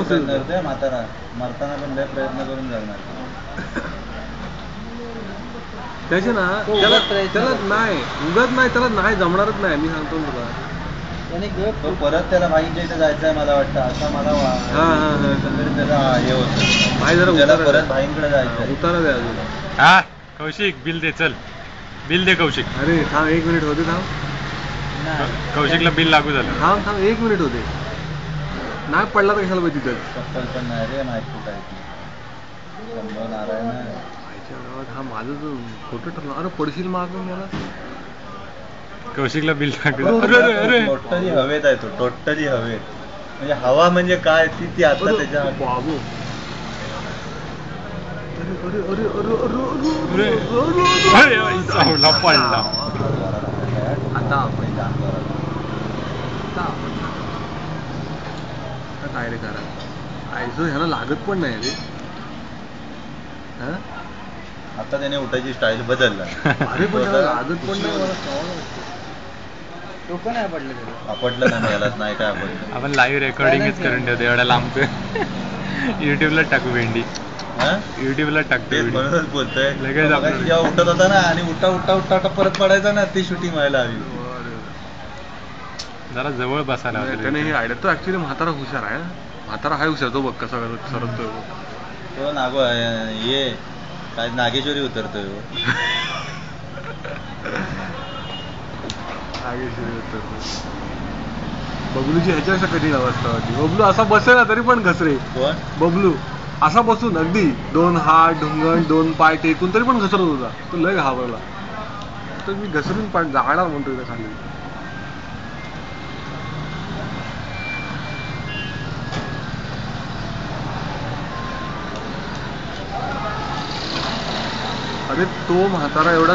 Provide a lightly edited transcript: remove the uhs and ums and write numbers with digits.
प्रयत्न म्हातारा मरताना पण लय प्रयत्न करून जगणार त्याचे ना त्याला नाही उगत नाही, त्याला नाही जमणारच नाही. मी सांगतो तुला तो परत त्याला भाईंच्या इथे जायचं आहे मला वाटतं, असं मला त्याला हे होतं भाई जरा त्याला परत भाईंकडे जायचं. उतारा द्या अजून. हा कौशिक बिल दे, चल बिल दे कौशिक. अरे थांब 1 मिनिट होते, थांब. कौशिकला बिल लागू झालं. थांब 1 मिनिट होते. नाही पडला तर कशाला पाहिजे तिथं. चप्पल पण नाही रे माहिती कुठायची नारायण. हा माझं खोटं ठरलं. अरे पडशील मागून मला. कौशिकला बिल लागू. टोटली हवेत आहे तो, टोटली हवेत. म्हणजे हवा म्हणजे काय ती आता त्याच्या बाबू. पडला आता काय रे करा आयसो ह्याला लागत पण नाही रे. आता त्याने उठायची स्टाईल बदलला. अरे पण त्याला लागत पण नाही मला. डोकं नाही पडलं त्याला. आपटलं नाही यालाच नाही काय आपटलं. आपण लाईव्ह रेकॉर्डिंगच करून ठेवतो एवढ्या लांबचं. युट्यूबला टाकू भेंडी. युट्यूबला टाकतो. म्हणूनच बोलतोय लगेच आपण जेव्हा उठत होता ना आणि उठा परत पडायचा ना, ती शूटिंग व्हायला हवी. जरा जवळ बसायला त्याने हे आयडिया. तो ऍक्च्युली म्हातारा हुशार आहे. म्हातारा हाय हुशार. तो बघ कसा सरकतोय. तो नागो ये काय नागेश्वरी उतरतोय. बबलूची ह्याच्यापेक्षा कठीण अवस्था होती. बबलू असा बसेल ना तरी पण घसरे. कोण? बबलू असा बसून अगदी 2 हात ढुंगण 2 पाय टेकून तरी पण घसरत होता. तो लय घाबरला. तर मी घसरून जाणार म्हणतो इथं खाली. अरे तो म्हातारा एवढा